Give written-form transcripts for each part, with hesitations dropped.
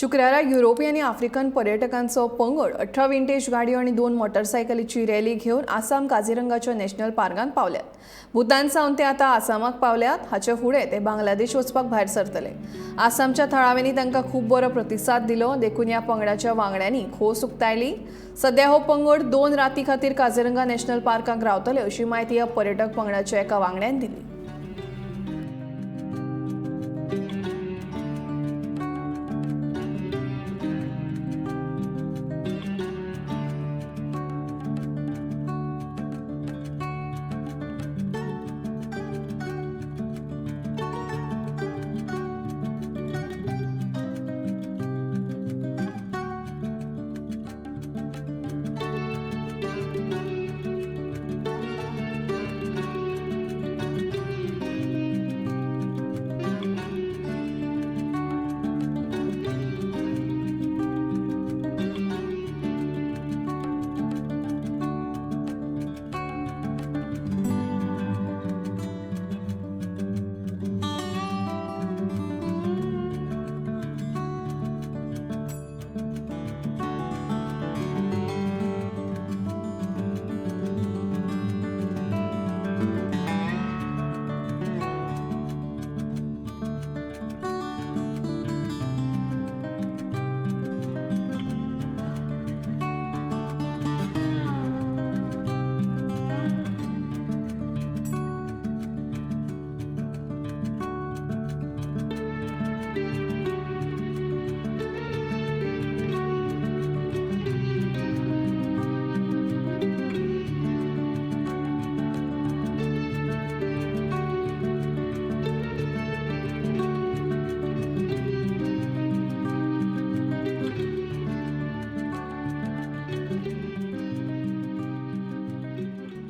शुक्राराक युरोपीय आणि आफ्रिकन पर्यटकांचो पंगड 18 विंटेज गाडयो आणि 2 मोटरसायकलीची रॅली घेऊन आसाम काझीरंगाच्या नॅशनल पार्कात पावल्यात. भूतान सावन ते आता आसामाक पावल्यात. हाचे फुडें ते बांगलादेश वचपाक भायर सरतले. आसामच्या थळाव्यांनी तांकां खूब बरो प्रतिसाद दिलो. देखून ह्या पंगडाच्या वांगड्यांनी खोस उक्तायली. सध्या हो पंगड 2 राती खातीर काझीरंगा नॅशनल पार्काक रावतले अशी माहिती ह्या पर्यटक पंगडाच्या एका वांगड्यान दिली.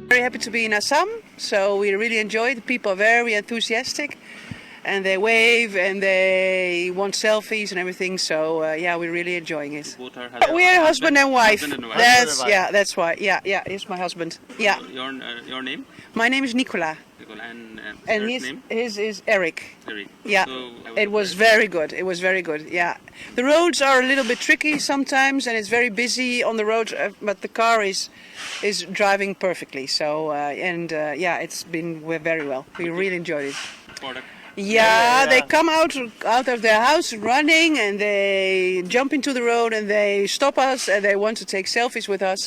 Very happy to be in Assam, so we really enjoy. The people are very enthusiastic, and they wave and they want selfies and everything. So yeah, we're really enjoying it. Both are We're husband and wife. Husband and wife. That's why. Yeah, he's my husband. Yeah, Your name? my name is Nicola, And and his name? his is Eric. Eric. Yeah, So, it was very good. It was very good. Yeah, the roads are a little bit tricky sometimes, and it's very busy on the road. But the car is driving perfectly. So yeah, it's been very well. We really enjoyed it. Product. Yeah, they come out of their house running, and they jump into the road, and they stop us, and they want to take selfies with us.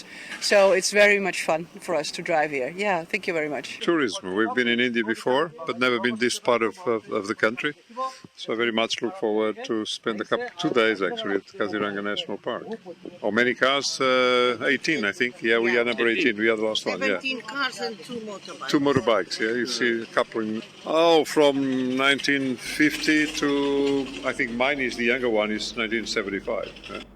So it's very much fun for us to drive here. Yeah, thank you very much. Tourism. We've been in India before, but never been this part of the country. So I very much look forward to spend 2 days actually at Kaziranga National Park. How many cars? 18, I think. Yeah, we are number 18. We are the last one. Yeah, 17 cars and 2 motorbikes. 2 motorbikes. Yeah, you see a couple. From 1950 to I think mine is the younger one is 1975.